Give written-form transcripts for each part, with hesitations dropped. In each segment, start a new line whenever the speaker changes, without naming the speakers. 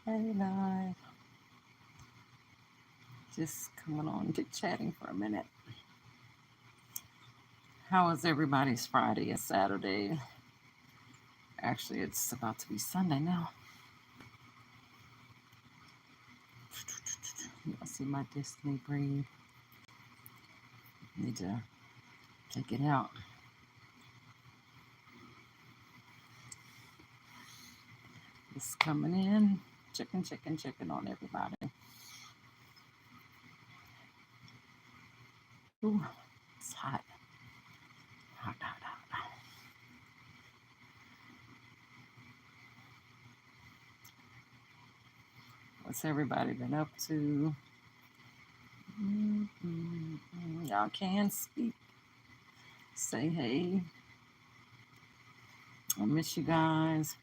Hey, live. Just coming on to chatting for a minute. How was everybody's Friday and Saturday? Actually, it's about to be Sunday now. I see my Destiny breed. Need to take it out. It's coming in. Checking on everybody. Ooh, it's hot. Hot. What's everybody been up to? Y'all can speak. Say hey. I miss you guys.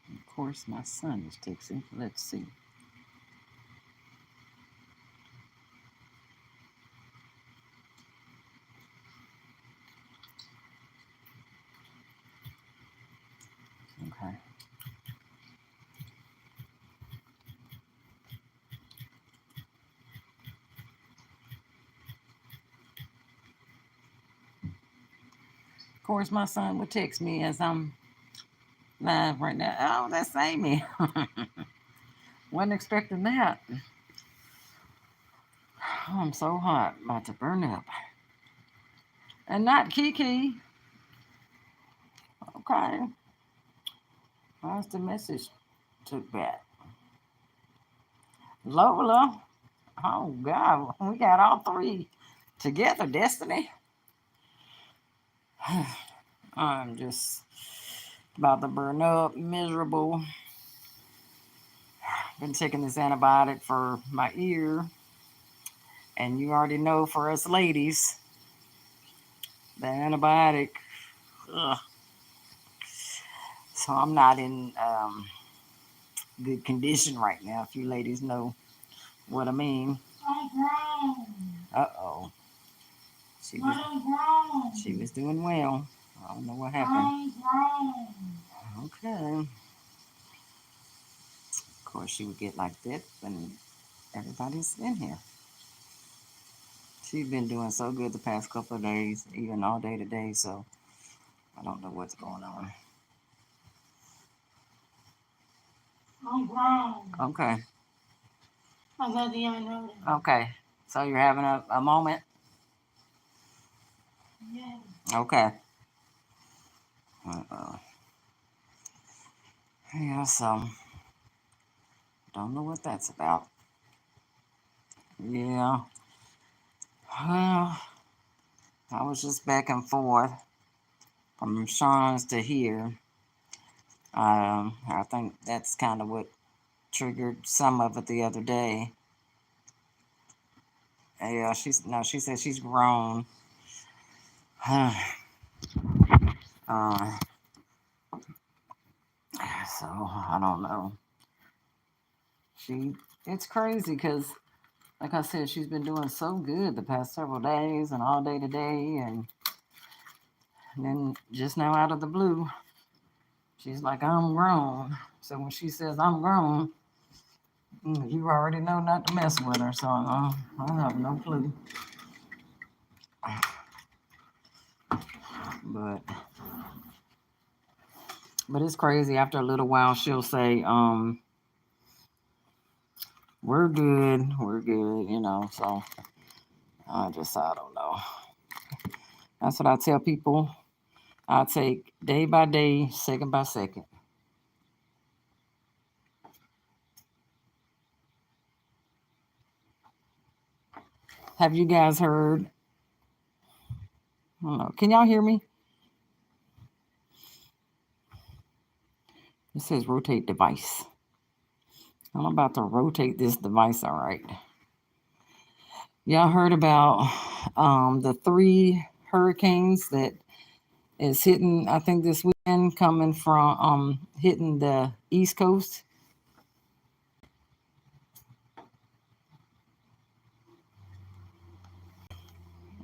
Of course, my son is texting. Let's see. Okay. Of course, my son would text me as I'm live right now. Oh, that's Amy. Wasn't expecting that. Oh, I'm so hot, about to burn up. And not Kiki. Okay. How's the message took back? Lola. Oh God, we got all three together, Destiny. I'm just about to burn up, miserable. Been taking this antibiotic for my ear. And you already know for us ladies, the antibiotic, ugh. So I'm not in good condition right now, if you ladies know what I mean. Uh-oh. She was doing well. I don't know what happened. Okay. Of course, she would get like that when everybody's in here. She's been doing so good the past couple of days, even all day today, so I don't know what's going on.
I'm grown.
Okay.
I thought you know that.
Okay. So you're having a moment?
Yeah.
Okay. Uh-oh. Yeah, so don't know what that's about. Yeah. Well, I was just back and forth from Sean's to here. I think that's kind of what triggered some of it the other day. Yeah, she said she's grown. uh, so I don't know. It's crazy because, like I said, she's been doing so good the past several days and all day today, and then just now out of the blue, she's like, I'm grown. So when she says I'm grown, you already know not to mess with her. So I have no clue. But it's crazy. After a little while, she'll say, we're good, So I don't know. That's what I tell people. I take day by day, second by second. Have you guys heard? I don't know. Can y'all hear me? It says rotate device. I'm about to rotate this device, all right. Y'all heard about the three hurricanes that is hitting, I think, this weekend, coming from hitting the East Coast?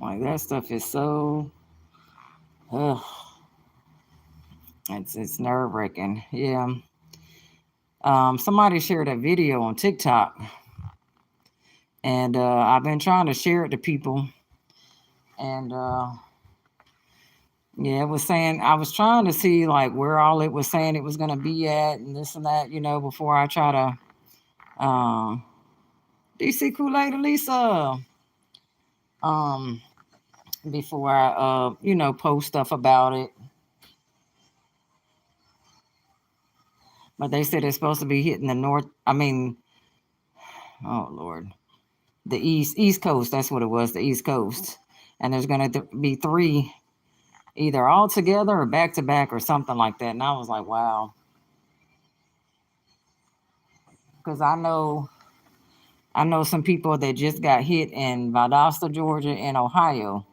Like that stuff is so, ugh, it's nerve wracking. Yeah. Somebody shared a video on TikTok, and I've been trying to share it to people, and yeah, it was saying I was trying to see like where all it was saying it was gonna be at, and this and that, before I try to DC Kool-Aid Lisa, um, before I post stuff about it. But they said it's supposed to be hitting the north. I mean, oh Lord, the East Coast. That's what it was, the East Coast. And there's gonna be three, either all together or back to back or something like that. And I was like, wow, because I know some people that just got hit in Valdosta, Georgia, and Ohio,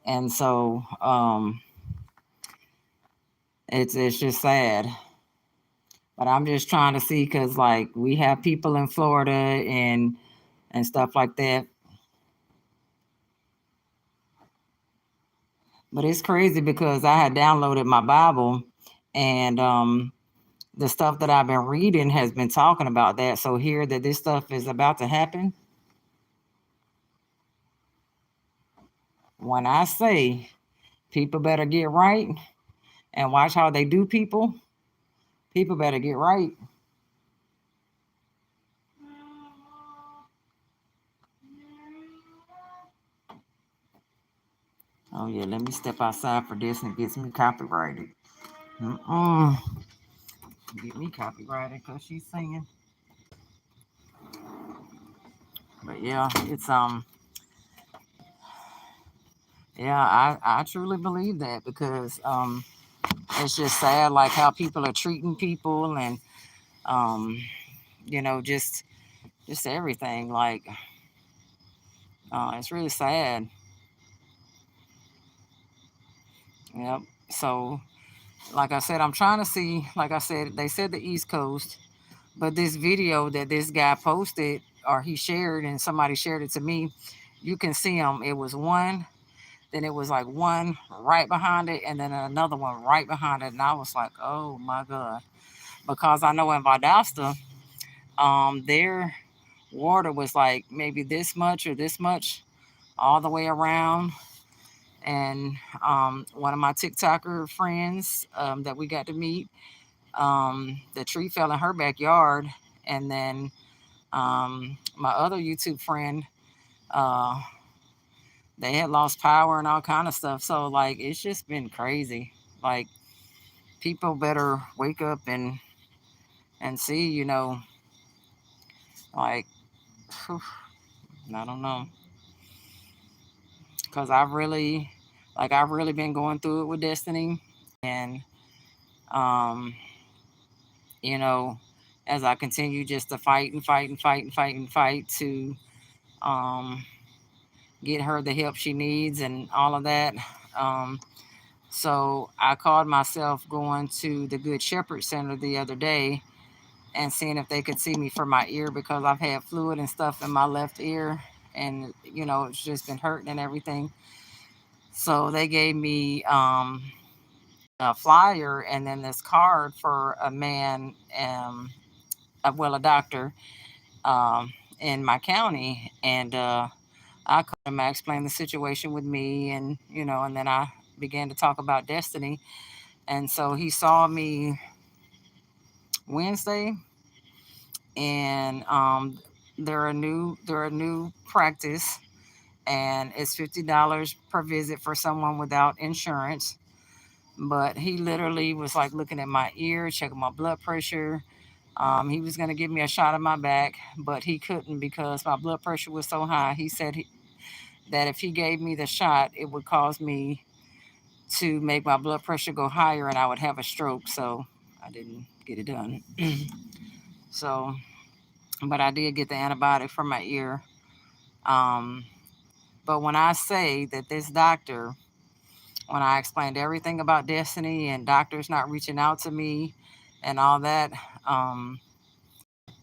and so it's just sad. But I'm just trying to see because like we have people in Florida and stuff like that. But it's crazy because I had downloaded my Bible, and the stuff that I've been reading has been talking about that. So here that this stuff is about to happen. When I say people better get right and watch how they do people, people better get right. Oh yeah, let me step outside for this and it gets me copyrighted. Mm-mm. Get me copyrighted because she's singing. But yeah, it's yeah, I truly believe that because it's just sad like how people are treating people and um just everything like it's really sad. Yep. So like I said, I'm trying to see, like I said, they said the East Coast, but this video that this guy posted or he shared and somebody shared it to me, you can see him. It was one, then it was like one right behind it, and then another one right behind it. And I was like, oh my God. Because I know in Valdosta, their water was like maybe this much or this much all the way around. And one of my TikToker friends that we got to meet, the tree fell in her backyard. And then my other YouTube friend, uh, they had lost power and all kind of stuff. So like it's just been crazy. Like people better wake up and see, like whew, I don't know, because I've really been going through it with Destiny, and um, you know, as I continue just to fight and fight and fight and fight and fight to um, get her the help she needs and all of that. Um, so I called myself going to the Good Shepherd Center the other day and seeing if they could see me for my ear because I've had fluid and stuff in my left ear, and it's just been hurting and everything. So they gave me a flyer and then this card for a man, a doctor in my county, and I called him. I explained the situation with me, and and then I began to talk about Destiny, and so he saw me Wednesday, and they're a new practice, and it's $50 per visit for someone without insurance. But he literally was like looking at my ear, checking my blood pressure. He was going to give me a shot in my back, but he couldn't because my blood pressure was so high. He said that if he gave me the shot, it would cause me to make my blood pressure go higher and I would have a stroke. So I didn't get it done. So, but I did get the antibiotic for my ear. Um, but when I say that this doctor, when I explained everything about Destiny and doctors not reaching out to me and all that,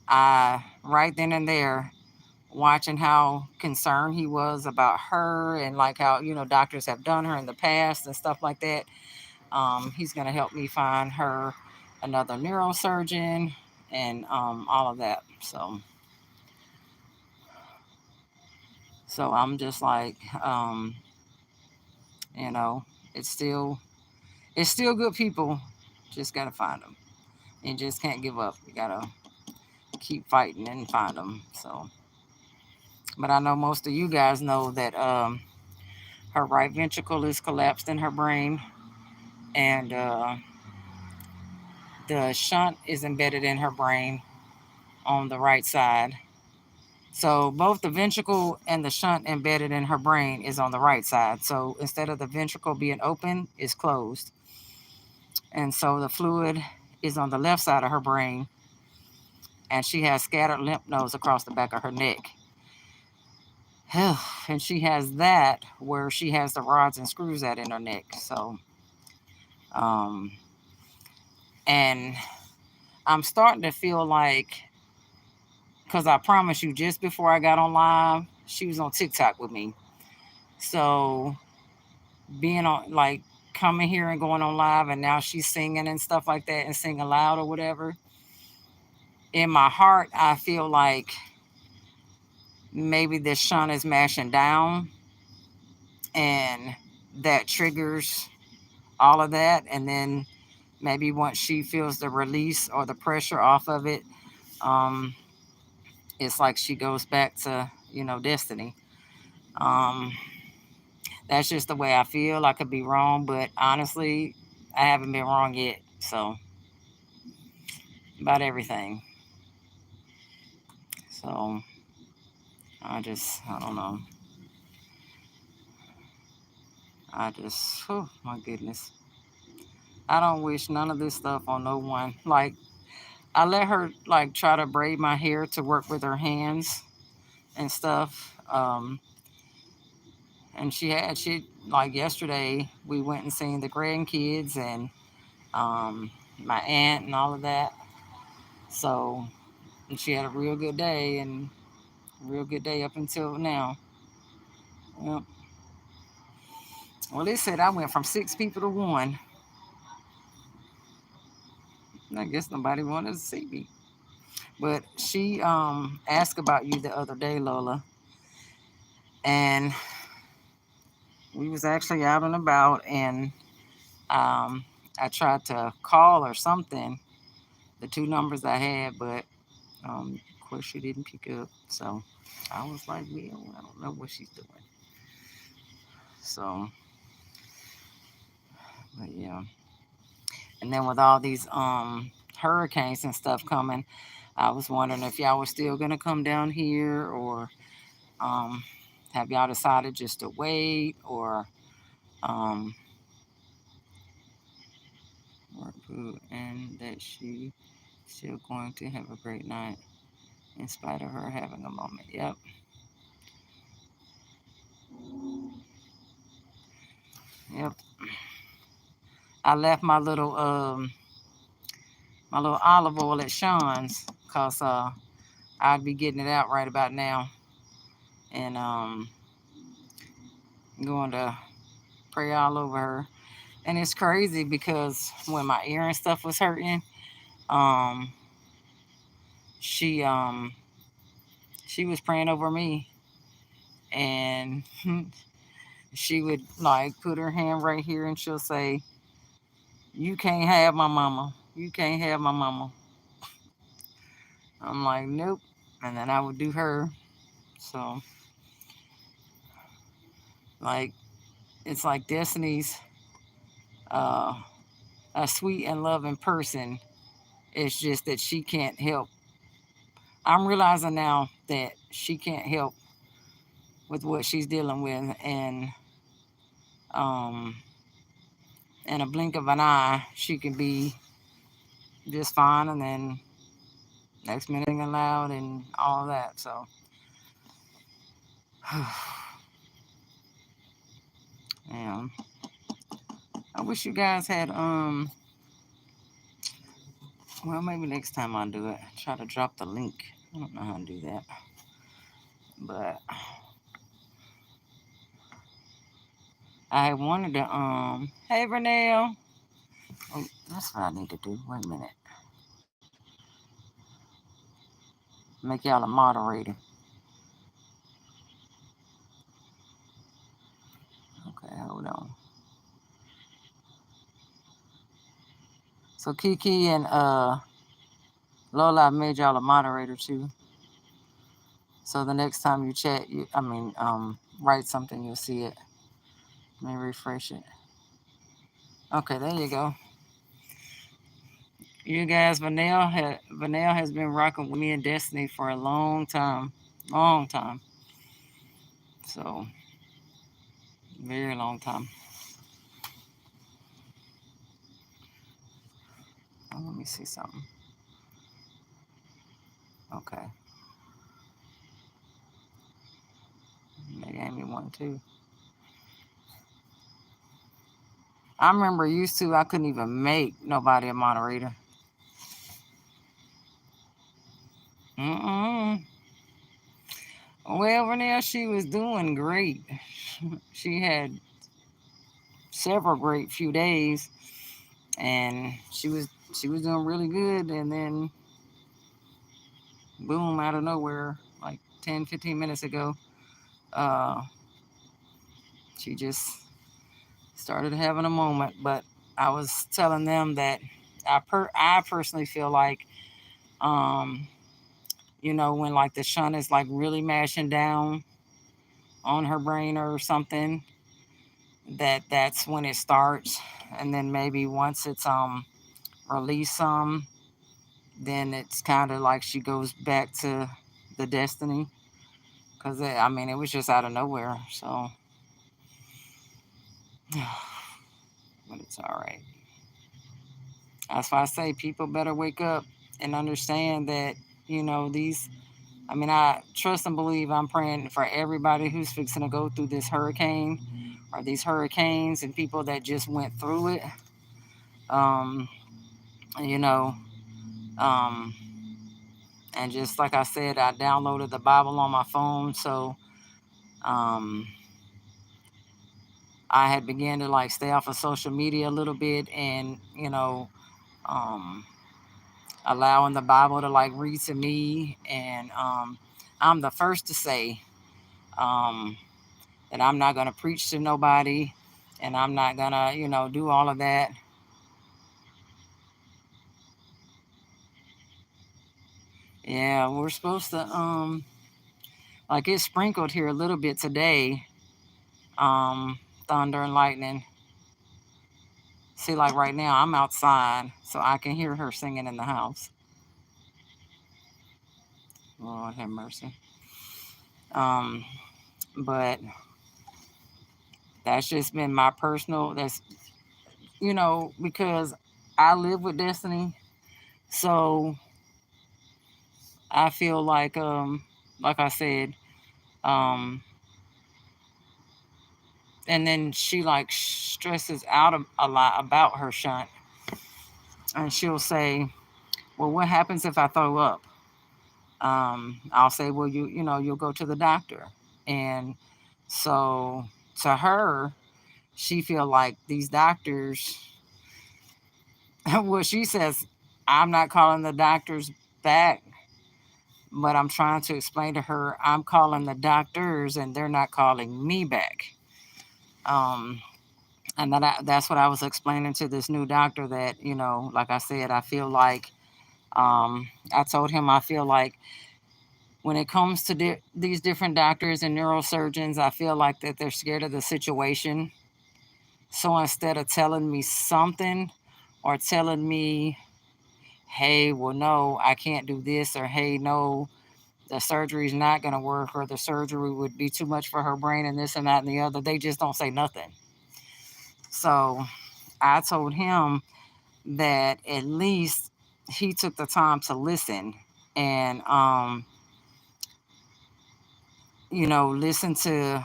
I right then and there watching how concerned he was about her, and like how, doctors have done her in the past and stuff like that. He's going to help me find her another neurosurgeon and all of that. So I'm just like, you know, it's still good people. Just got to find them. You just can't give up. You got to keep fighting and find them. So, but I know most of you guys know that her right ventricle is collapsed in her brain, and the shunt is embedded in her brain on the right side. So both the ventricle and the shunt embedded in her brain is on the right side. So instead of the ventricle being open, it's closed. And so the fluid is on the left side of her brain, and she has scattered lymph nodes across the back of her neck. And she has that where she has the rods and screws at in her neck. So, um, and I'm starting to feel like, because I promise you, just before I got on live, she was on TikTok with me. So being on, like, coming here and going on live, and now she's singing and stuff like that and singing loud or whatever. In my heart, I feel like maybe this shunt is mashing down, and that triggers all of that. And then maybe once she feels the release or the pressure off of it, um, it's like she goes back to, destiny. Um, that's just the way I feel. I could be wrong, but honestly, I haven't been wrong yet. So, about everything. So, I don't know. Oh my goodness. I don't wish none of this stuff on no one. Like, I let her, like, try to braid my hair to work with her hands and stuff. And like, yesterday, we went and seen the grandkids and my aunt and all of that. So, and she had a real good day, and real good day up until now. Yep. Well, they said I went from 6 people to one. I guess nobody wanted to see me. But she asked about you the other day, Lola, and we was actually out and about, and I tried to call or something, the two numbers I had, but of course she didn't pick up. So I was like, well, I don't know what she's doing. So, but yeah. And then with all these hurricanes and stuff coming, I was wondering if y'all were still gonna come down here, or um, have y'all decided just to wait, or um, work food, and that she still going to have a great night in spite of her having a moment. Yep. Yep. I left my little olive oil at Sean's, because I'd be getting it out right about now, and going to pray all over her. And it's crazy because when my ear and stuff was hurting, um, she she was praying over me, and she would, like, put her hand right here, and she'll say, "You can't have my mama. You can't have my mama." I'm like, "Nope," and then I would do her. So, like, it's like Destiny's uh, a sweet and loving person. It's just that she can't help. I'm realizing now that she can't help with what she's dealing with, and um, in a blink of an eye, she can be just fine, and then next minute singing loud and all that. So, yeah, I wish you guys had well, maybe next time I'll do it. Try to drop the link. I don't know how to do that. But I wanted to hey Vernell. Oh, that's what I need to do. Wait a minute. Make y'all a moderator. Okay, hold on. So Kiki and Lola, I made y'all a moderator too. So the next time you chat, write something, you'll see it. Let me refresh it. Okay, there you go. You guys, Vanell has been rocking with me and Destiny for a long time. Long time. So, very long time. Oh, let me see something. Okay. They gave me one too. I remember used to, I couldn't even make nobody a moderator. Mm-mm. Well, Vanell, she was doing great. She had several great few days, and she was doing really good, and then boom, out of nowhere, like 10, 15 minutes ago, uh, she just started having a moment. But I was telling them that I personally feel like, um, when like the sun is like really mashing down on her brain or something, that's when it starts, and then maybe once it's released some, then it's kind of like she goes back to the destiny, because it was just out of nowhere. So, but it's all right. That's why I say people better wake up and understand that, these. I trust and believe, I'm praying for everybody who's fixing to go through this hurricane or these hurricanes, and people that just went through it. Um, you know, um, and just like I said, I downloaded the Bible on my phone, so um, I had began to like stay off of social media a little bit, and um, allowing the Bible to like read to me. And I'm the first to say um, that I'm not gonna preach to nobody, and I'm not gonna do all of that. Yeah, we're supposed to like it sprinkled here a little bit today, thunder and lightning. See, like right now, I'm outside, so I can hear her singing in the house. Lord have mercy. Um, but that's just been my personal. Because I live with Destiny, so I feel like I said, um, and then she like stresses out a lot about her shunt, and she'll say, "Well, what happens if I throw up?" I'll say, "Well, you'll go to the doctor." And so to her, she feel like these doctors. Well, she says, "I'm not calling the doctors back, but I'm trying to explain to her I'm calling the doctors and they're not calling me back." Um, and that's what I was explaining to this new doctor, that, like I said, I feel like, I told him I feel like when it comes to these different doctors and neurosurgeons, I feel like that they're scared of the situation. So instead of telling me something or telling me, hey, well, no, I can't do this, or hey, no, the surgery is not going to work, or the surgery would be too much for her brain, and this and that and the other, they just don't say nothing. So I told him that at least he took the time to listen and, listen to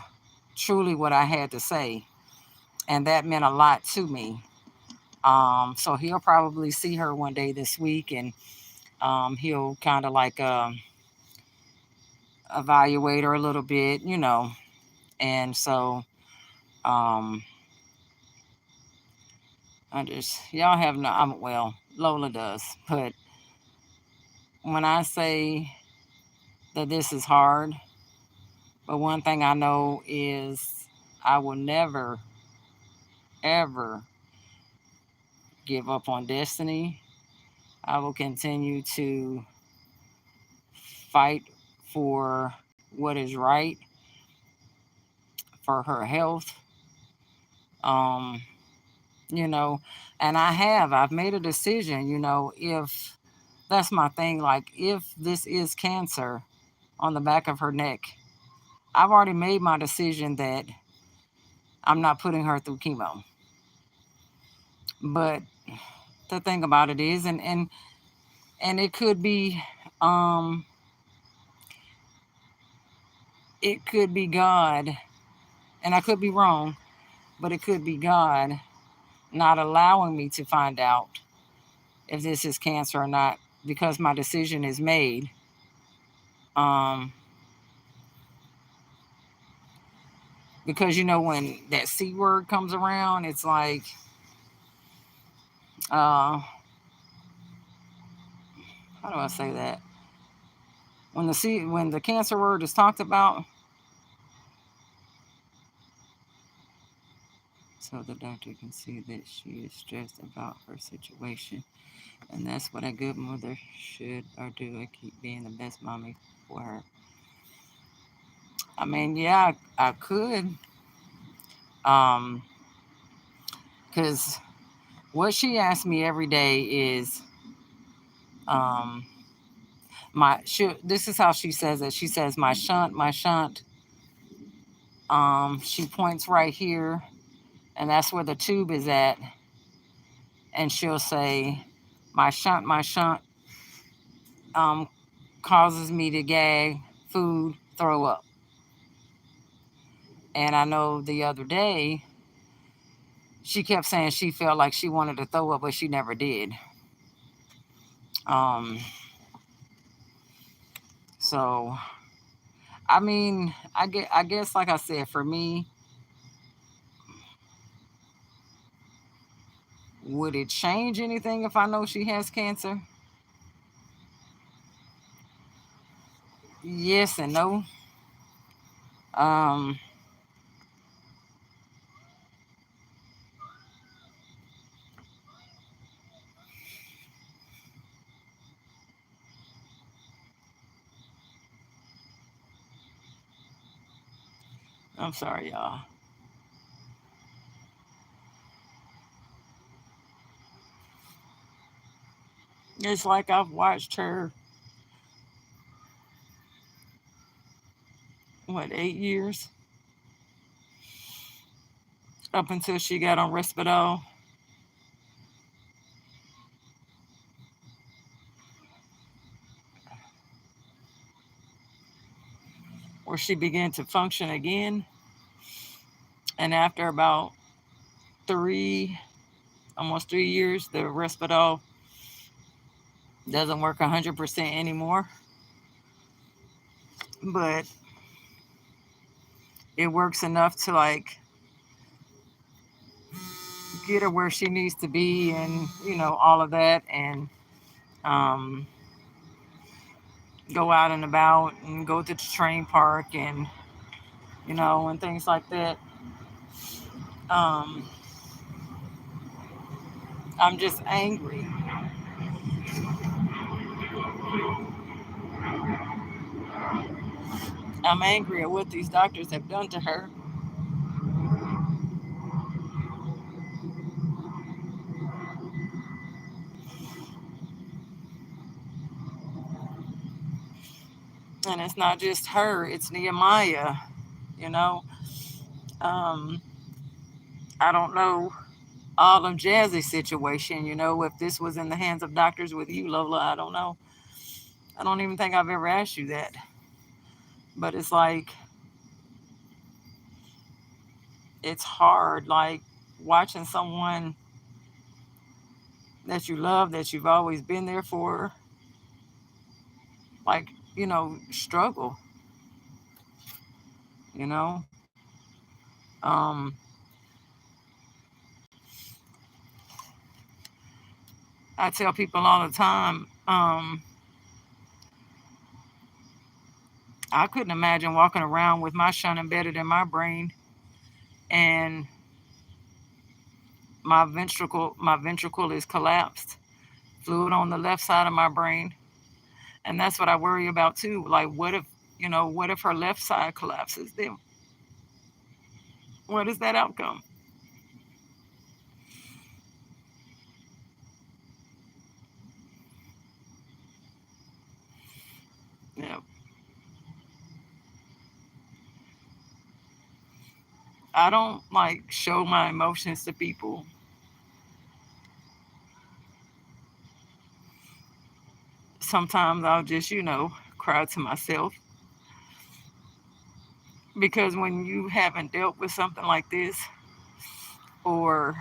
truly what I had to say. And that meant a lot to me. So he'll probably see her one day this week, and he'll kind of like evaluate her a little bit, and so um, y'all have no, well, Lola does, but when I say that this is hard, but one thing I know is I will never, ever give up on Destiny. I will continue to fight for what is right for her health. Um, you know, and I've made a decision, if that's my thing, like if this is cancer on the back of her neck, I've already made my decision that I'm not putting her through chemo. But the thing about it is, and um it could be God, and I could be wrong, but it could be God not allowing me to find out if this is cancer or not because my decision is made. Um, because when that C word comes around, it's like, how do I say that? When the cancer word is talked about, so the doctor can see that she is stressed about her situation, and that's what a good mother should or do. I keep being the best mommy for her. I mean, yeah, I could, because what she asks me every day is, um, this is how she says it. She says, my shunt. She points right here, and that's where the tube is at. And she'll say, my shunt um, causes me to gag, food, throw up. And I know the other day, she kept saying she felt like she wanted to throw up, but she never did. Um, so, I mean, I guess, like I said, for me, would it change anything if I know she has cancer? Yes and no. Um, I'm sorry, y'all. It's like I've watched her, 8 years up until she got on Risperdal, where she began to function again. And after about three, almost 3 years, the Risperdal doesn't work 100% anymore, but it works enough to like get her where she needs to be, and all of that, and um, go out and about and go to the train park, and and things like that. um, I'm just angry. I'm angry at what these doctors have done to her. And it's not just her, it's Nehemiah. you know um, I don't know all of Jazzy's situation. If this was in the hands of doctors with you, Lola, I don't know. I don't even think I've ever asked you that. But it's like, it's hard, like watching someone that you love, that you've always been there for, like, struggle. you know. Um, I tell people all the time, I couldn't imagine walking around with my shunt embedded in my brain and my ventricle is collapsed, fluid on the left side of my brain, and that's what I worry about too. Like, what if her left side collapses? Then what is that outcome? Yeah, I don't like show my emotions to people. Sometimes I'll just, cry to myself because when you haven't dealt with something like this or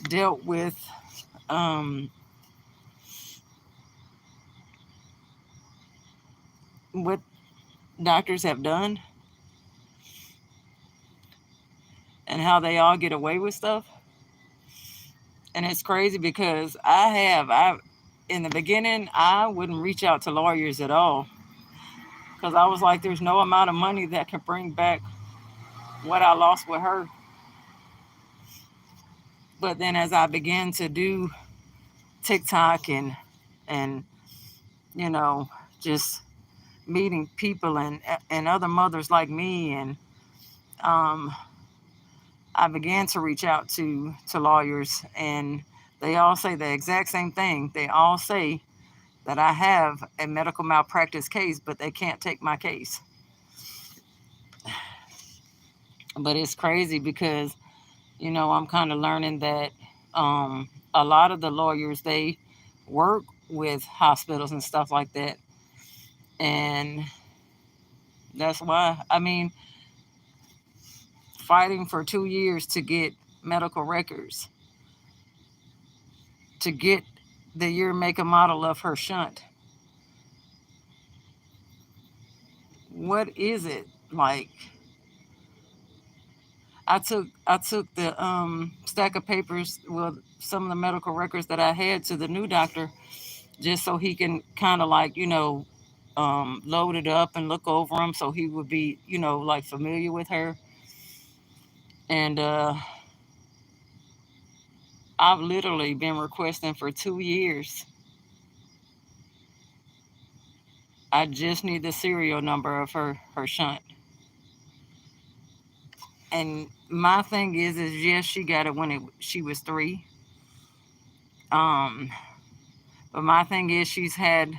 dealt with um, what doctors have done and how they all get away with stuff, and it's crazy because I in the beginning I wouldn't reach out to lawyers at all because I was like, there's no amount of money that can bring back what I lost with her. But then as I began to do TikTok and you know just meeting people and other mothers like me, and um, I began to reach out to lawyers, and they all say the exact same thing. They all say that I have a medical malpractice case, but they can't take my case. But it's crazy because I'm kind of learning that a lot of the lawyers, they work with hospitals and stuff like that, and that's why, I mean, fighting for 2 years to get medical records, to get the year, make, and model of her shunt. What is it like? I took the stack of papers, well, some of the medical records that I had to the new doctor, just so he can kind of like load it up and look over them, so he would be like familiar with her. And I've literally been requesting for 2 years. I just need the serial number of her shunt. And my thing is yes, she got it when she was 3. Um, but my thing is she's had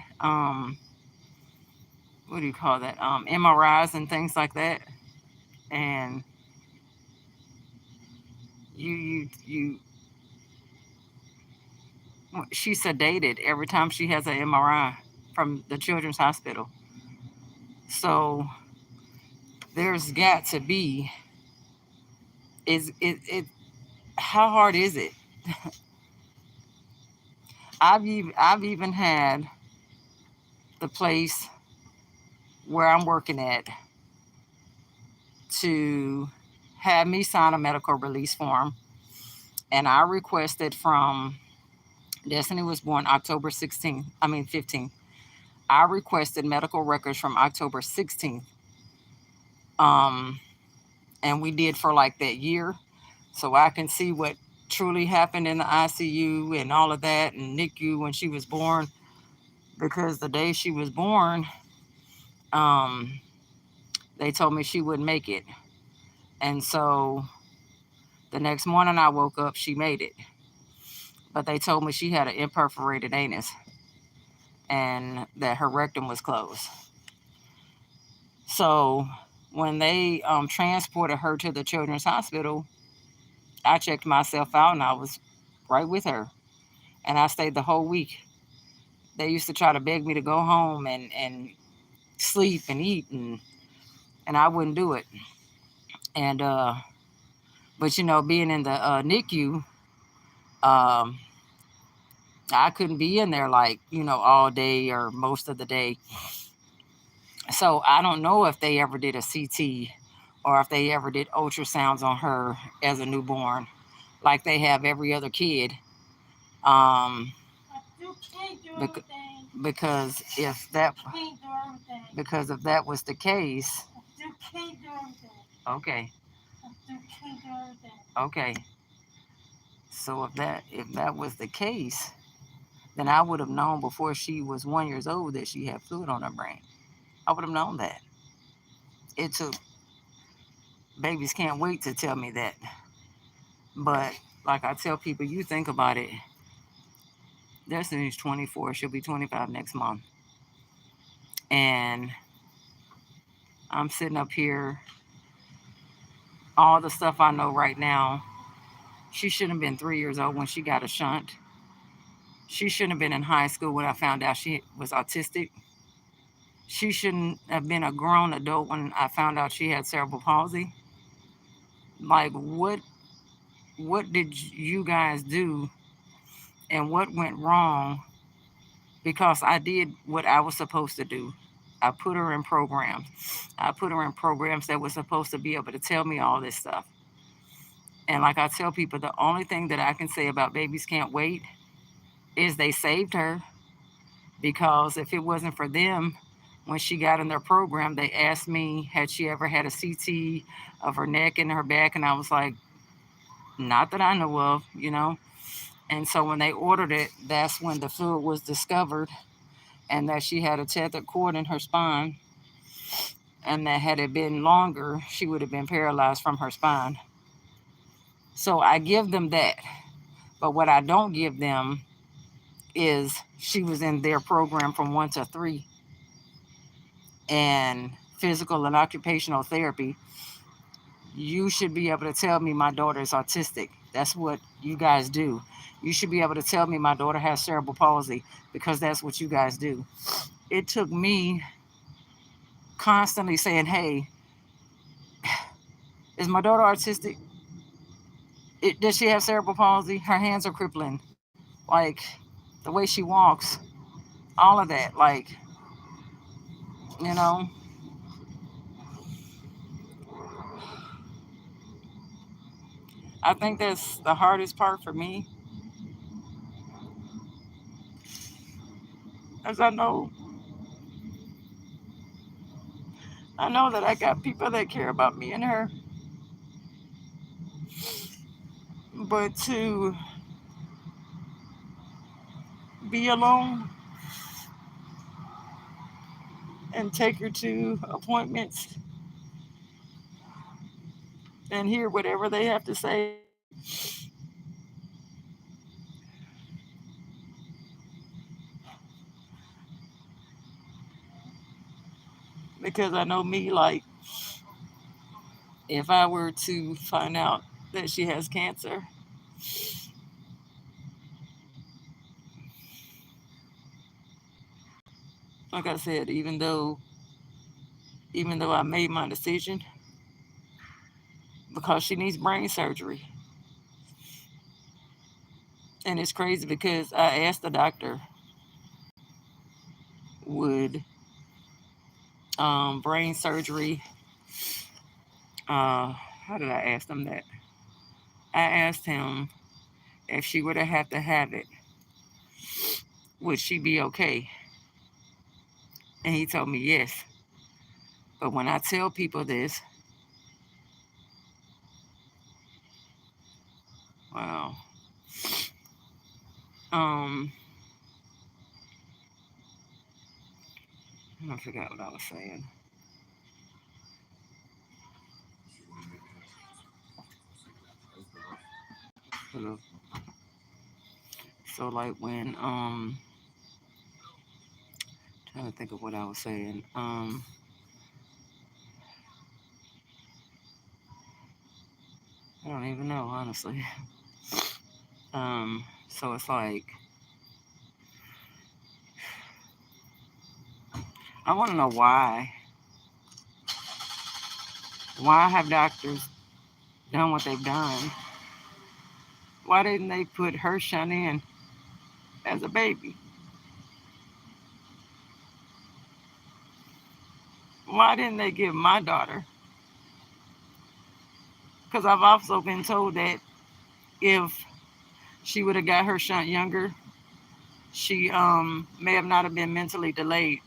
what do you call that? MRIs and things like that. And you she's sedated every time she has an MRI from the Children's Hospital. So there's got to be, is it how hard is it? I've even had the place where I'm working at to have me sign a medical release form, and I requested from Destiny was born October 16th. I mean 15th. I requested medical records from October 16th. Um, and we did for like that year, so I can see what truly happened in the ICU and all of that, and NICU when she was born. Because the day she was born, um, they told me she wouldn't make it, and so the next morning I woke up, she made it, but they told me she had an imperforated anus and that her rectum was closed. So when they transported her to the Children's Hospital, I checked myself out and I was right with her. And I stayed the whole week. They used to try to beg me to go home and sleep and eat, and I wouldn't do it. And but being in the NICU, um, I couldn't be in there like all day or most of the day. So I don't know if they ever did a CT or if they ever did ultrasounds on her as a newborn, like they have every other kid. Um,
But you can't do
bec-
everything.
because if that
You can't do everything.
because if that was the case,
But you can't do everything.
okay,
But you can't do everything.
okay. So if that was the case, then I would have known before she was 1 years old that she had fluid on her brain. I would have known that. It took babies can't wait to tell me that. But like I tell people, you think about it. Destiny's 24. She'll be 25 next month. And I'm sitting up here, all the stuff I know right now. She shouldn't have been 3 years old when she got a shunt. She shouldn't have been in high school when I found out she was autistic. She shouldn't have been a grown adult when I found out she had cerebral palsy. Like what did you guys do and what went wrong? Because I did what I was supposed to do. I put her in programs. I put her in programs that were supposed to be able to tell me all this stuff. And like I tell people, the only thing that I can say about Babies Can't Wait is they saved her, because if it wasn't for them, when she got in their program, they asked me, had she ever had a CT of her neck and her back? And I was like, not that I know of. And so when they ordered it, that's when the fluid was discovered, and that she had a tethered cord in her spine, and that had it been longer, she would have been paralyzed from her spine. So I give them that. But what I don't give them is she was in their program from 1 to 3, and physical and occupational therapy. You should be able to tell me my daughter is autistic. That's what you guys do. You should be able to tell me my daughter has cerebral palsy, because that's what you guys do. It took me constantly saying, hey, is my daughter autistic? Does she have cerebral palsy? Her hands are crippling. Like the way she walks, all of that. Like, you know, I think that's the hardest part for me, as I know that I got people that care about me and her, but to be alone and take her to appointments and hear whatever they have to say, because I know me, like, if I were to find out that she has cancer, like I said, even though I made my decision, because she needs brain surgery. And it's crazy because I asked the doctor, would brain surgery, how did I ask him that? I asked him if she were to have it, would she be okay? And he told me yes. But when I tell people this, wow, um, I forgot what I was saying. Hello. So like when trying to think of what I was saying. I don't even know, honestly. So it's like I want to know why. Why have doctors done what they've done? Why didn't they put her shunt in as a baby? Why didn't they give my daughter? Because I've also been told that if she would have got her shunt younger, she may have not have been mentally delayed.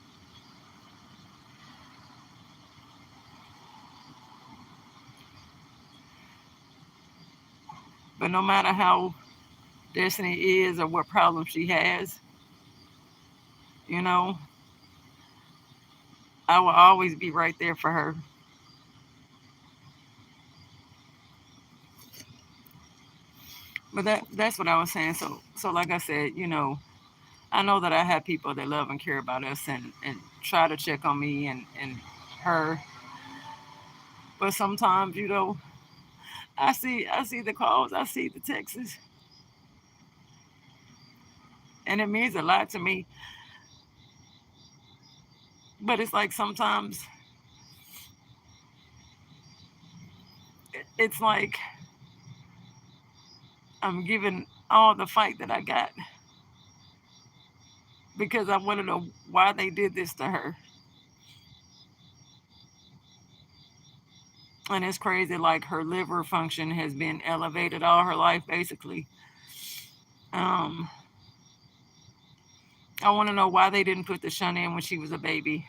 But no matter how Destiny is or what problem she has, you know, I will always be right there for her. But that's what I was saying. So like I said, I know that I have people that love and care about us and try to check on me and her. But sometimes, I see the calls, I see the texts, and it means a lot to me. But it's like sometimes it's like I'm giving all the fight that I got because I want to know why they did this to her. And it's crazy, like her liver function has been elevated all her life, basically. Um, I want to know why they didn't put the shunt in when she was a baby.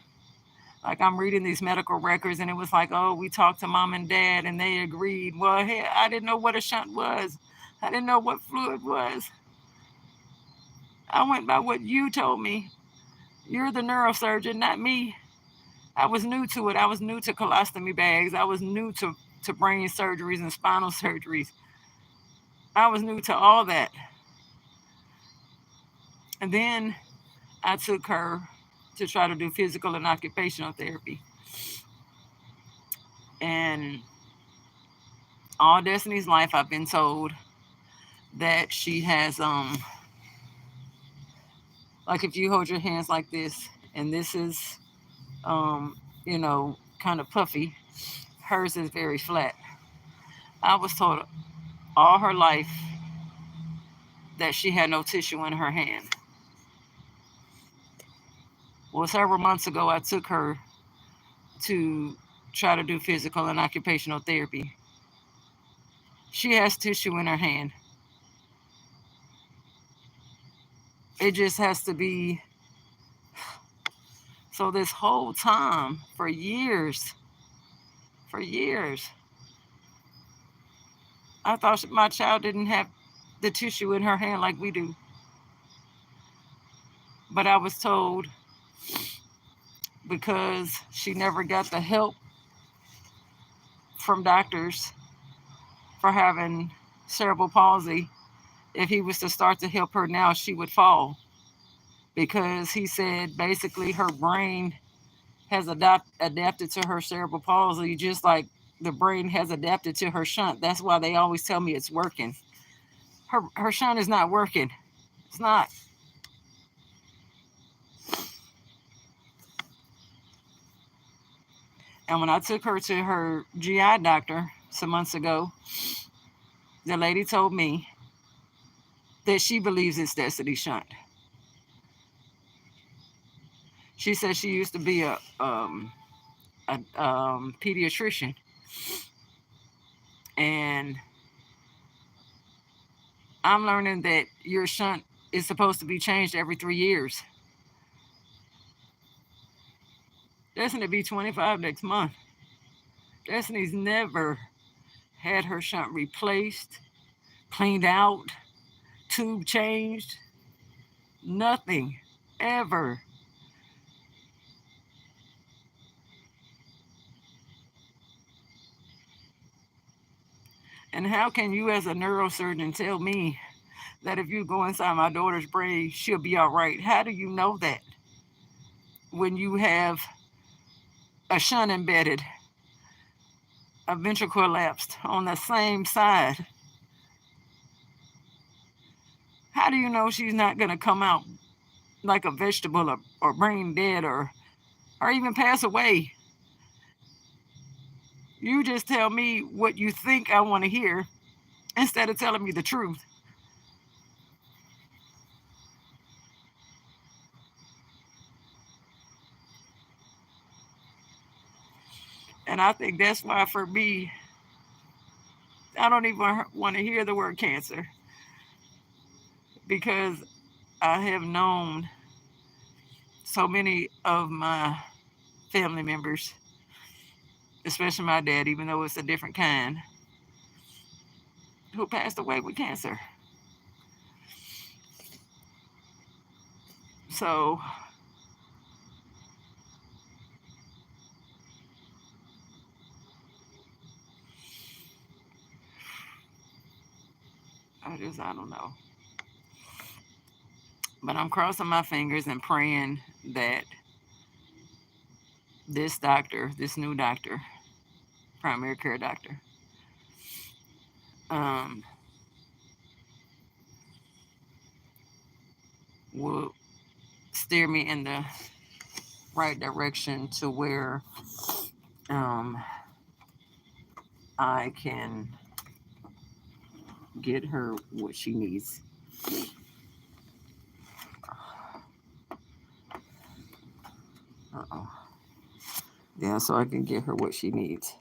Like I'm reading these medical records, and it was like, oh, we talked to mom and dad, and they agreed. Well, hey, I didn't know what a shunt was. I didn't know what fluid was. I went by what you told me. You're the neurosurgeon, not me. I was new to it. I was new to colostomy bags. I was new to brain surgeries and spinal surgeries. I was new to all that. And then I took her to try to do physical and occupational therapy. And all Destiny's life, I've been told that she has, like if you hold your hands like this, and this is, kind of puffy, hers is very flat. I was told all her life that she had no tissue in her hand. Well, several months ago, I took her to try to do physical and occupational therapy. She has tissue in her hand. It just has to be. So, this whole time, for years, I thought my child didn't have the tissue in her hand like we do. But I was told because she never got the help from doctors for having cerebral palsy, if he was to start to help her now, she would fall. Because he said basically her brain has adapted to her cerebral palsy just like the brain has adapted to her shunt. That's why they always tell me it's working. Her shunt is not working. It's not. And when I took her to her GI doctor some months ago, the lady told me that she believes it's Destiny Shunt. She said she used to be a pediatrician, and I'm learning that your shunt is supposed to be changed every 3 years. Destiny be 25 next month. Destiny's never had her shunt replaced, cleaned out, tube changed, nothing ever. And how can you, as a neurosurgeon, tell me that if you go inside my daughter's brain, she'll be all right? How do you know that when you have a shunt embedded, a ventricle collapsed on the same side? How do you know she's not going to come out like a vegetable or brain dead or even pass away? You just tell me what you think I want to hear instead of telling me the truth. And I think that's why, for me, I don't even want to hear the word cancer because I have known so many of my family members, especially my dad, even though it's a different kind, who passed away with cancer. So I don't know. But I'm crossing my fingers and praying that this doctor, this new doctor, primary care doctor, um, will steer me in the right direction to where um, I can get her what she needs. Uh-oh. Yeah, so I can get her what she needs.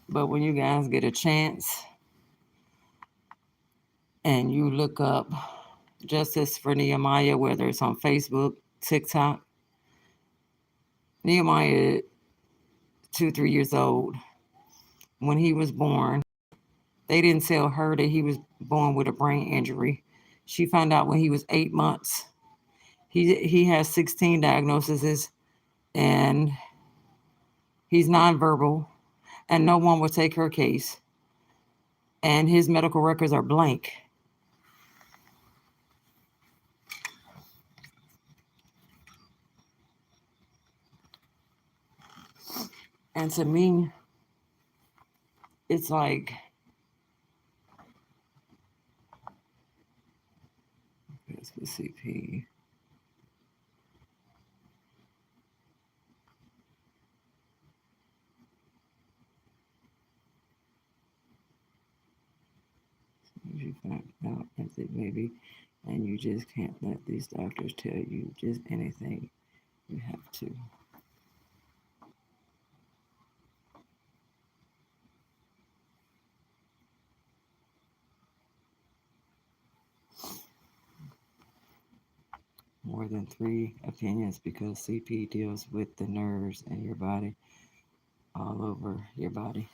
But when you guys get a chance and you look up Justice for Nehemiah, whether it's on Facebook, TikTok, Nehemiah, 2, 3 years old, when he was born, they didn't tell her that he was born with a brain injury. She found out when he was 8 months. He has 16 diagnoses and he's nonverbal, and no one will take her case. And his medical records are blank. And to me, it's like, that's the CP. You find out as it may be, and you just can't let these doctors tell you just anything. You have to. More than 3 opinions because CP deals with the nerves in your body, all over your body.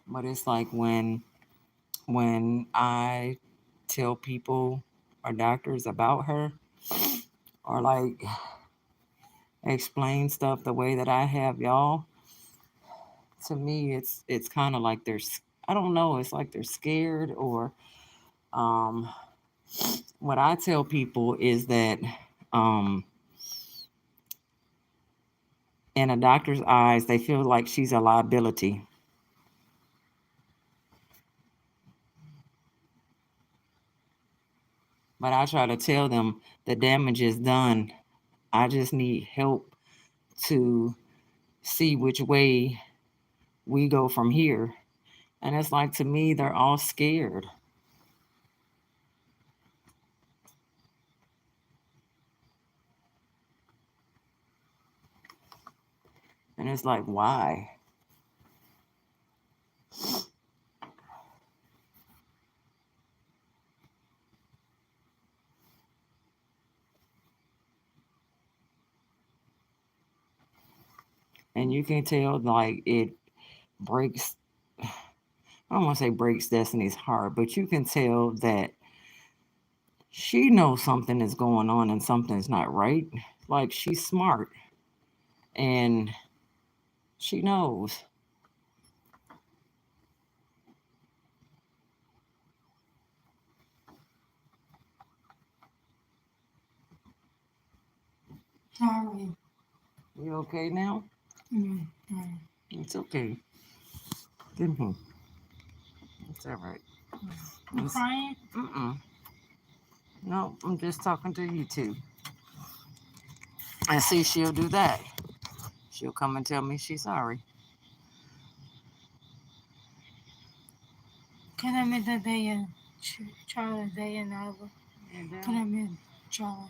But it's like when I tell people or doctors about her, or like explain stuff the way that I have y'all, to me it's kind of like I don't know, it's like they're scared, or um what I tell people is that um in a doctor's eyes they feel like she's a liability. But I try to tell them the damage is done. I just need help to see which way we go from here. And it's like, to me, they're all scared. And it's like, why? And you can tell, like, it breaks, I don't want to say breaks Destiny's heart, but you can tell that she knows something is going on and something's not right. Like, she's smart and she knows.
Sorry.
You okay now? It's okay. Get him. It's all right.
You crying?
Mm-mm. No, I'm just talking to you two. And see, she'll do that. She'll come and tell me she's sorry.
Kanamida Daya Charlie Daya Nava.
And then,
Kanamid Charlie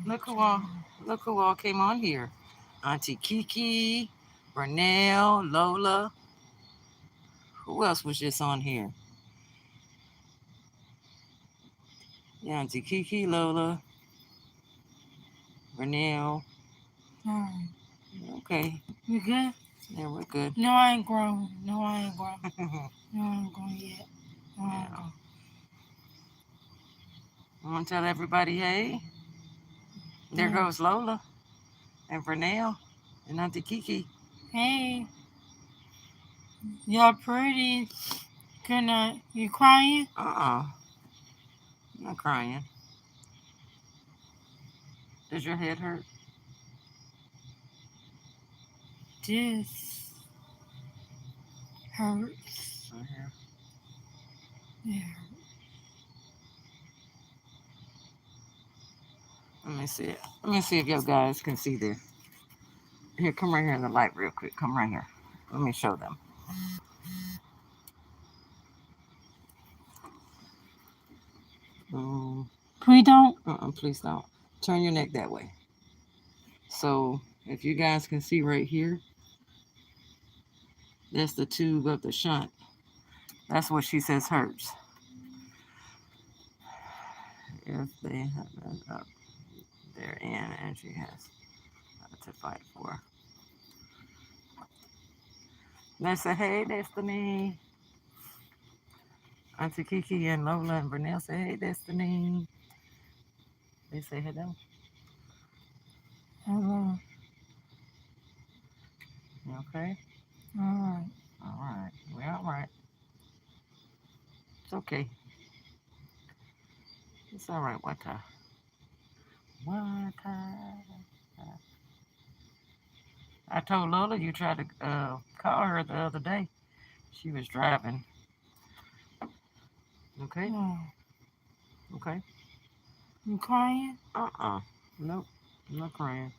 look who all, look who all came on here. Auntie Kiki, Bernell, Lola. Who else was just on here? Yeah, Auntie Kiki, Lola, Bernell.
Alright.
Okay.
You good?
Yeah, we're good.
No, I ain't grown. No, I ain't grown. No, I ain't grown yet. No, I ain't
Yeah.
grown.
I want to tell everybody, hey, there goes Lola and Vernell and Auntie Kiki.
Hey, y'all pretty. Good night. You crying?
I'm not crying. Does your head hurt?
This hurts.
Here.
Yeah.
Let me see it. Let me see if you guys can see this. Here, come right here in the light real quick. Come right here. Let me show them.
Please don't.
Please don't. Turn your neck that way. So if you guys can see right here, that's the tube of the shunt. That's what she says hurts. If they have that up, they're in, and she has to fight for. They say, hey, Destiny. Auntie Kiki and Lola and Vernell say, hey, Destiny. They say hello.
Hello.
You okay?
Alright.
All right. We're all right. It's okay. It's all right. What time? What time? I told Lola you tried to call her the other day. She was driving. Okay?
Oh.
Okay.
You crying?
Nope. I'm not crying.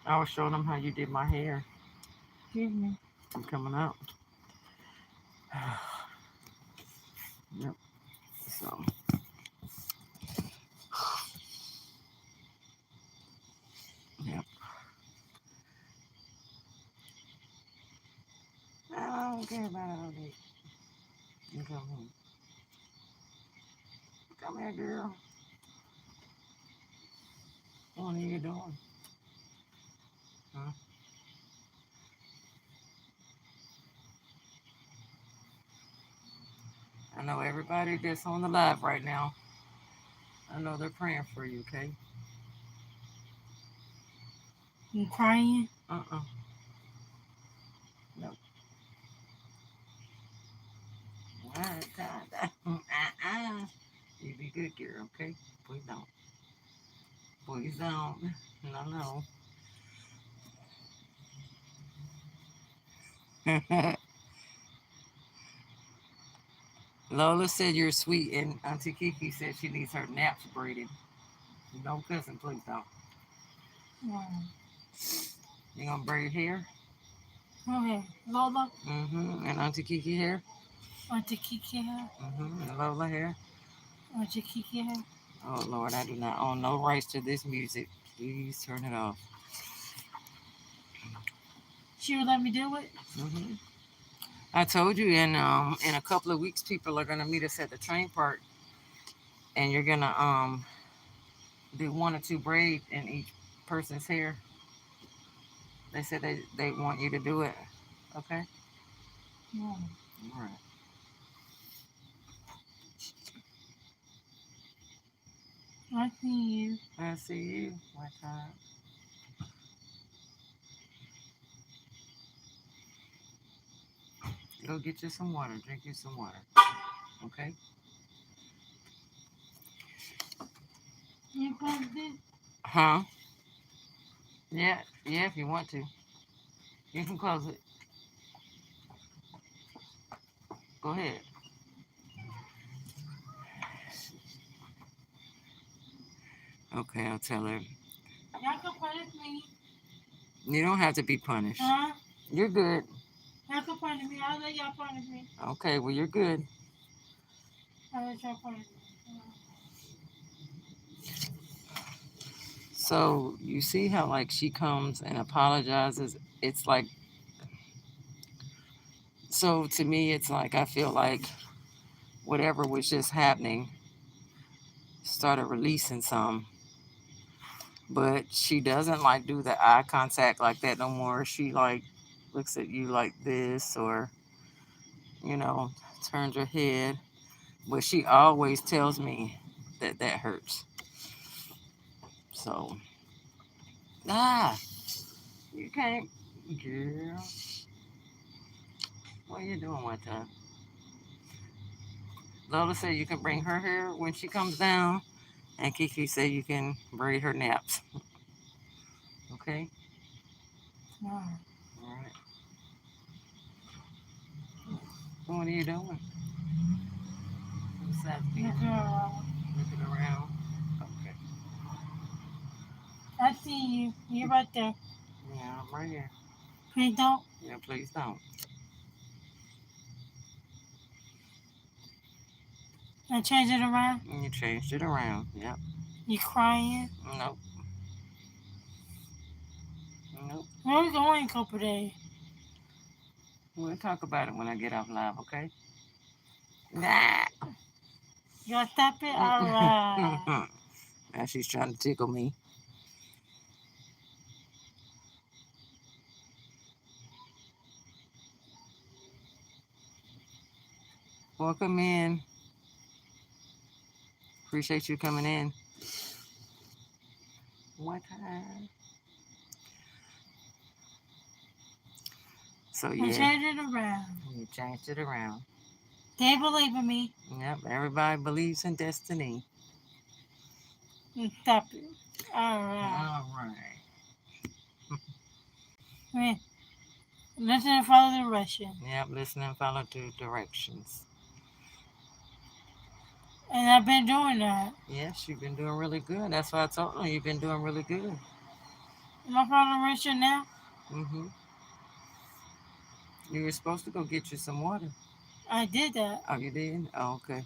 I was showing them how you did my hair.
Excuse me.
I'm coming out. Yep. So. Yep. I don't care about all that. You come here. Come here, girl. What are you doing? Huh? I know everybody that's on the live right now. I know they're praying for you, okay?
You crying?
Uh-uh. Nope. All right, God. You be good, girl, okay? Please don't. Please don't. No, no. Lola said you're sweet, and Auntie Kiki said she needs her naps braided. No cussing, please don't.
No.
You gonna braid hair?
Okay. Lola?
And Auntie Kiki hair?
Auntie Kiki hair?
And Lola hair?
Auntie Kiki hair?
Oh, Lord, I do not own no rights to this music. Please turn it off.
She would let me do it?
I told you in a couple of weeks, people are gonna meet us at the train park, and you're gonna do 1 or 2 braids in each person's hair. They said they want you to do it. Okay.
No.
All right.
I see you.
I see you. What time? Go get you some water. Drink you some water. Okay.
You plugged it?
Huh? Yeah. Yeah. If you want to, you can close it. Go ahead. Okay, I'll tell her.
Y'all can punish me.
You don't have to be punished.
Huh?
You're good.
Y'all can punish me. I'll let y'all punish me.
Okay, well, you're good.
I'll let y'all punish me.
So you see how like she comes and apologizes. It's like, so to me, it's like I feel like whatever was just happening started releasing some. But she doesn't like do the eye contact like that no more. She like looks at you like this, or you know, turns her head. But she always tells me that that hurts. So you can't, girl. What are you doing one time? Lola said you can bring her hair when she comes down, and Kiki said you can braid her naps. Okay.
No.
All right. What are you doing? Besides being
Looking around.
looking around. Okay.
I see you. You're right there.
Yeah, I'm right here.
Please don't.
Yeah, please don't.
I change it around.
And you changed it around. Yep.
You crying.
Nope. Nope.
Where are we going in a couple days?
We'll talk about it when I get off live, okay? Nah.
You gonna stop it? Alright.
Now she's trying to tickle me. Welcome in. Appreciate you coming in. One time. So
I
yeah,
changed it around.
you changed it around.
They believe in me.
Yep, everybody believes in destiny.
Stop it. Alright.
All right.
I mean, listen and follow the direction.
Yep, listen and follow the directions.
And I've been doing that.
Yes, you've been doing really good. That's why I told them you've been doing really good.
Am I following the direction now?
Mm-hmm. You were supposed to go get you some water.
I did that.
Oh, you did? Oh, okay.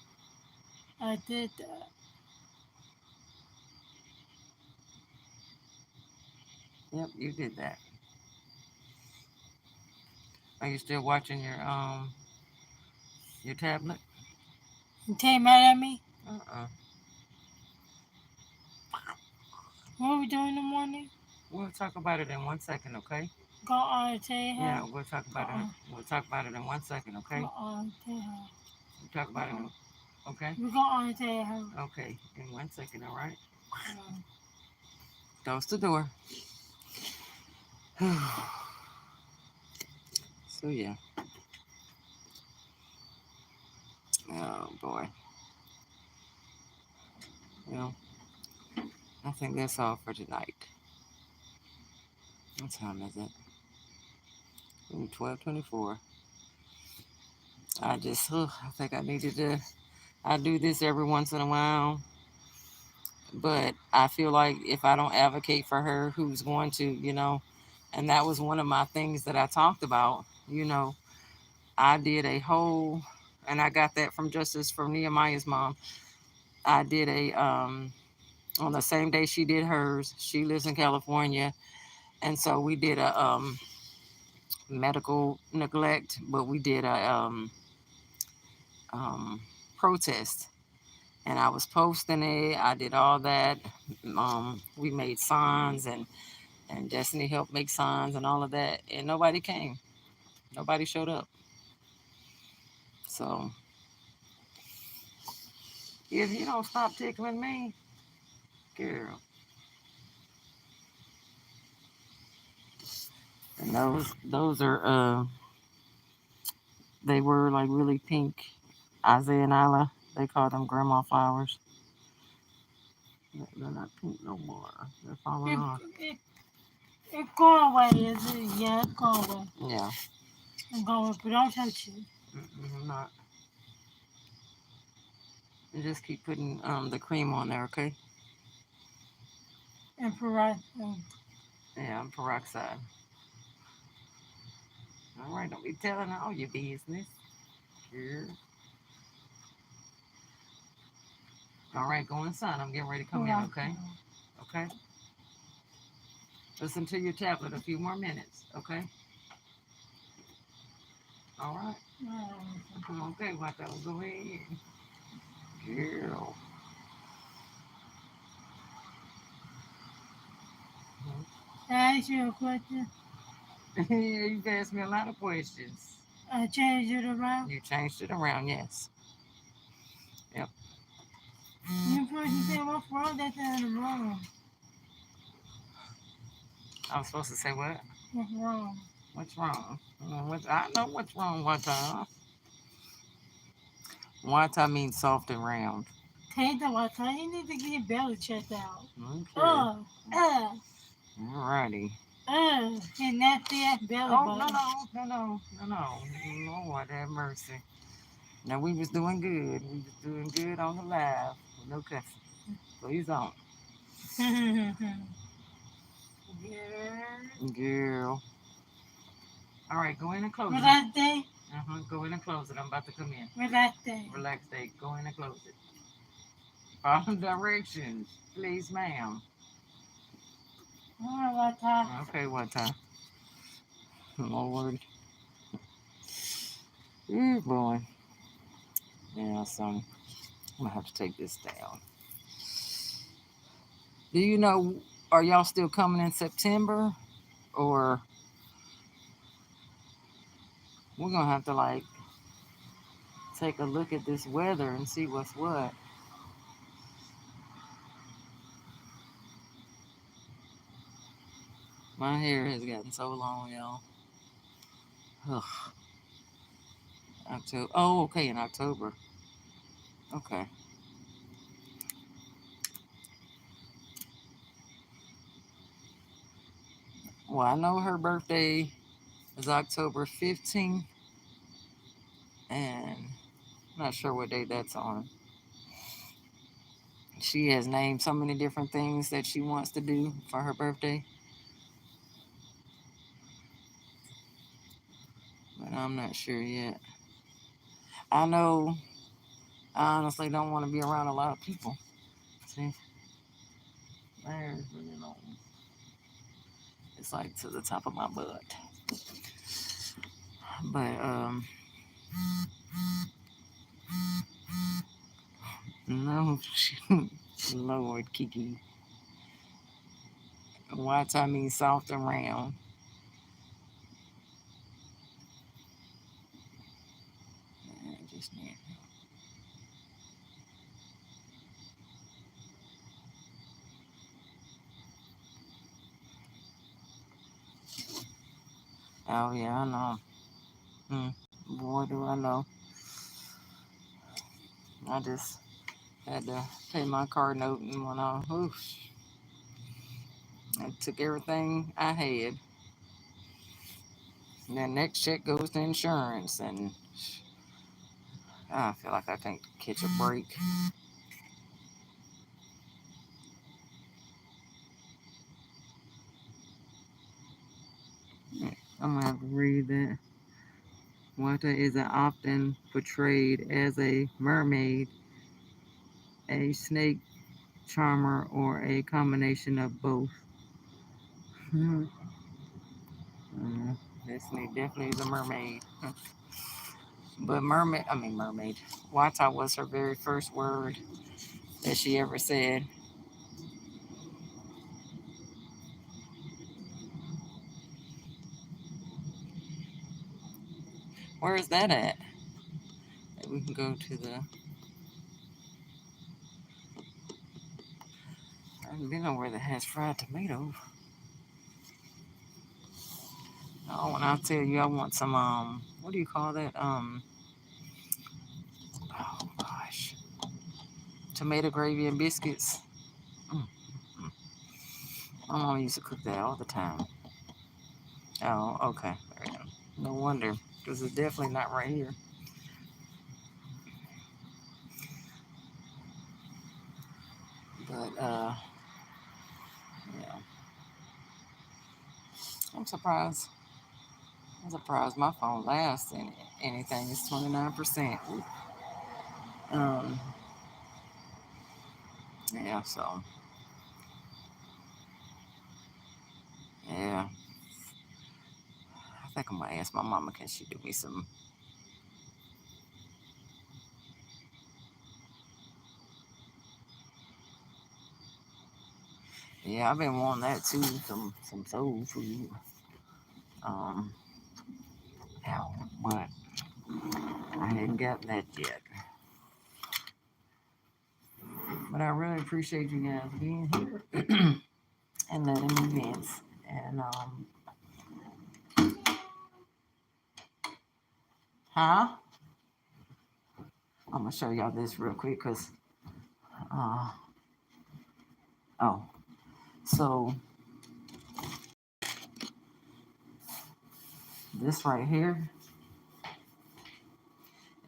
I did that.
Yep, you did that. Are you still watching your tablet?
You take mad at me?
Uh-uh.
What are we doing in the morning?
We'll talk about it in 1 second, okay?
Go on, tell you
Yeah,
how.
we'll talk about it.
Uh-uh.
We'll talk about it in 1 second, okay?
Go on, tell you how.
We'll talk about it. Okay.
We go on, tell you how.
Okay. In 1 second, all right.
Uh,
Close the door. So yeah. Oh boy. Well, I think that's all for tonight. What time is it? 12:24. I think I needed to. I do this every once in a while, but I feel like if I don't advocate for her, who's going to, and that was one of my things that I talked about, I did a whole, and I got that from Justice from Nehemiah's mom. I did on the same day she did hers, she lives in California. And so we did a medical neglect, but we did a um, protest. And I was posting it. I did all that. We made signs, and Destiny helped make signs and all of that. And nobody came. Nobody showed up. So if you don't stop tickling me, girl. And those are they were like really pink. Isaiah and Isla, they call them grandma flowers. They're not pink no more. They're falling
it,
off.
it's going away, is it? Yeah, it's going away.
Yeah.
It's going away, but don't touch it.
I'm not. You just keep putting the cream on there, okay?
And peroxide.
Yeah, peroxide. All right, don't be telling all your business. Girl. All right, go inside. I'm getting ready to come in, okay? Okay? Listen to your tablet a few more minutes, okay? All right? Okay, what that will go ahead. Girl.
Can I ask you a question?
Yeah, you've asked me a lot of questions.
I changed it around.
You changed it around, yes. Yep.
You first said what's wrong? That's wrong.
I was supposed to say what?
What's wrong?
What's wrong? I know what's wrong, Wata. Wata means soft and round.
Take the water. You need to get your belly checked out.
Okay. Alrighty.
And nasty ass belly
Oh,
button.
no. Lord have mercy. Now we was doing good. We was doing good on the live. No cussing. Please don't. Girl. All right, go in and close it.
Relax day.
Go in and close it. I'm about to come in.
Relax day.
Relax day. Go in and close it. Follow directions, please, ma'am.
Alright, what time?
Okay, what time? Lord. Ooh, boy. Yeah, so I'm gonna have to take this down. Do you know, are y'all still coming in September? Or we're gonna have to like take a look at this weather and see what's what. My hair has gotten so long, y'all. Ugh. October. Oh, okay, in October. Okay. Well, I know her birthday is October 15th, and I'm not sure what day that's on. She has named so many different things that she wants to do for her birthday, but I'm not sure yet. I know I honestly don't want to be around a lot of people. See, there's really long. It's like to the top of my butt. But no, Lord, Kiki. Watch, I mean soft and round. Just need. Oh yeah, I know. Boy, do I know. I just had to pay my car note and went on. Oof. I took everything I had. And then next check goes to insurance, and I feel like I can't catch a break. I'm gonna have to read that. Wata is often portrayed as a mermaid, a snake charmer, or a combination of both. This snake definitely is a mermaid. But mermaid. Wata was her very first word that she ever said. Where is that at? We can go to the. I haven't been nowhere that has fried tomatoes. Oh, and I'll tell you, I want some what do you call that? Oh gosh, tomato gravy and biscuits. Mm. My mom used to cook that all the time. Oh, okay. No wonder, because it's definitely not right here. But I'm surprised. I'm surprised my phone lasts anything. It's 29%. Um, yeah, so yeah. I think I'm gonna ask my mama, can she do me some? Yeah, I've been wanting that too, some soul food. Um, yeah, but I hadn't gotten that yet. But I really appreciate you guys being here and letting me vent. And huh? I'm gonna show y'all this real quick, cause uh, oh, so this right here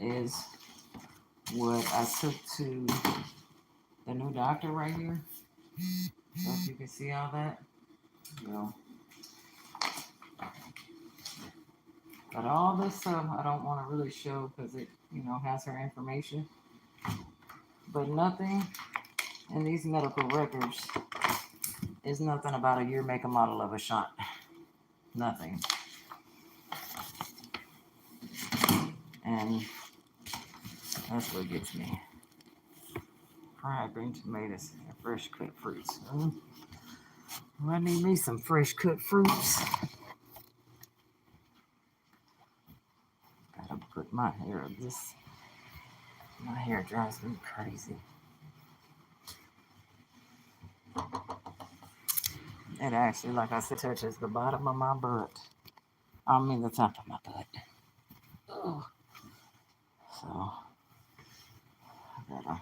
is what I took to the new doctor right here. So if you can see all that, you know. But all this stuff I don't want to really show because it, has her information. But nothing in these medical records is nothing about a year, make, and model of a shot. Nothing. And that's what gets me. Fried green tomatoes and fresh cut fruits. Well, I need me some fresh cut fruits. Gotta put my hair up. My hair drives me crazy. It actually, like I said, touches the bottom of my butt. I mean the top of my butt. Ugh. So I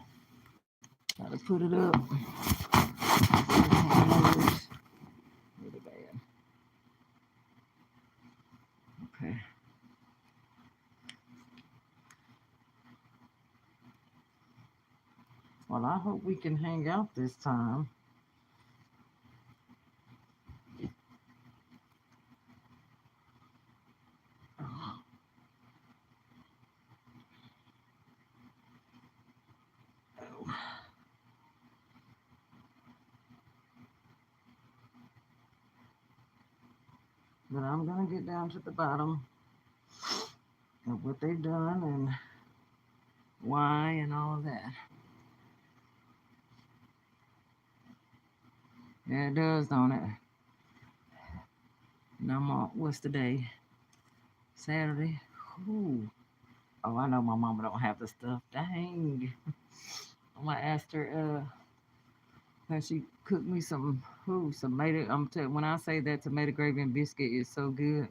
gotta put it up. Really bad. Okay. Well, I hope we can hang out this time. But I'm gonna get down to the bottom of what they've done and why and all of that. Yeah, it does, don't it? And I'm on, what's the day? Saturday. Ooh. Oh, I know my mama don't have the stuff. Dang. I asked her, can she cook me some tomato? I'm telling when I say that tomato gravy and biscuit is so good.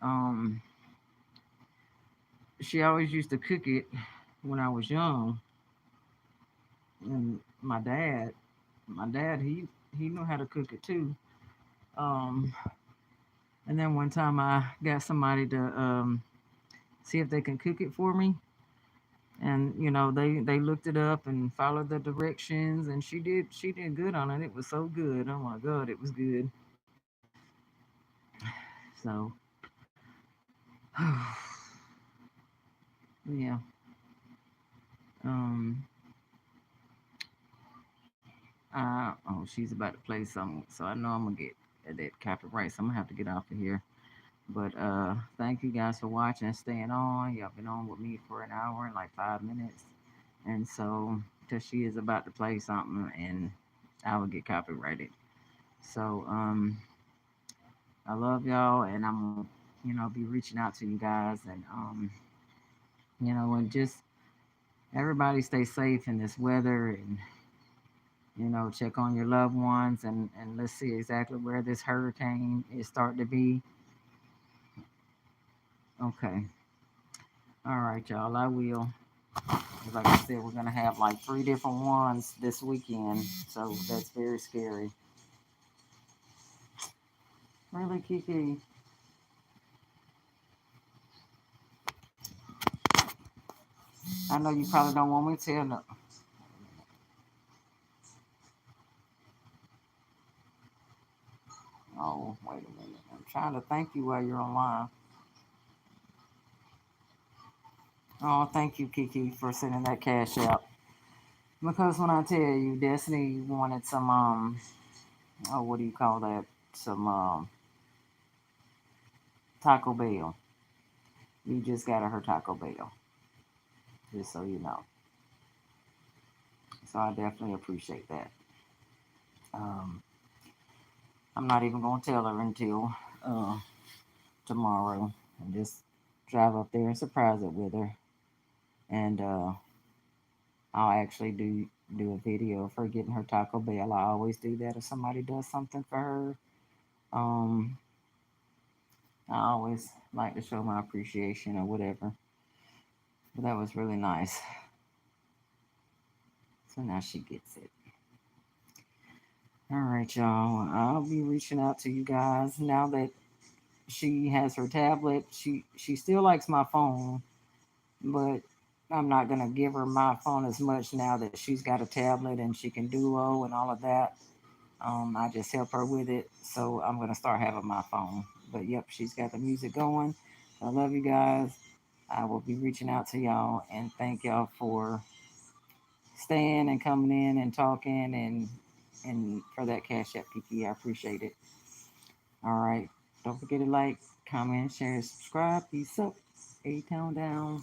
Um, she always used to cook it when I was young, and my dad, he knew how to cook it too. Um, and then one time I got somebody to see if they can cook it for me, and they looked it up and followed the directions, and she did good on it. It was so good. Oh my god, it was good. So yeah. Um, she's about to play something, so I know I'm gonna get that copyright. So I'm gonna have to get off of here. But thank you guys for watching and staying on. Y'all been on with me for an hour and like 5 minutes, and so because she is about to play something, and I will get copyrighted. So I love y'all, and I'm gonna be reaching out to you guys, and and just everybody stay safe in this weather, and check on your loved ones, and let's see exactly where this hurricane is starting to be. Okay. All right, y'all. I will. Like I said, we're gonna have like 3 different ones this weekend, so that's very scary. Really, Kiki? I know you probably don't want me to tell no. Oh, wait a minute. trying to thank you while you're online. Oh, thank you, Kiki, for sending that cash out. Because when I tell you, Destiny wanted some oh, what do you call that? Some Taco Bell. You just got her Taco Bell, just so you know. So I definitely appreciate that. Um, I'm not even gonna tell her until uh, tomorrow, and just drive up there and surprise it with her. And I'll actually do a video of her getting her Taco Bell. I always do that if somebody does something for her. Um, I always like to show my appreciation or whatever. But that was really nice. So now she gets it. All right, y'all. I'll be reaching out to you guys now that she has her tablet. She still likes my phone, but I'm not gonna give her my phone as much now that she's got a tablet and she can duo and all of that. I just help her with it, so I'm gonna start having my phone. But yep, she's got the music going. I love you guys. I will be reaching out to y'all and thank y'all for staying and coming in and talking and for that cash app, Kiki. I appreciate it. All right, don't forget to like, comment, share, subscribe. Peace up. A town down.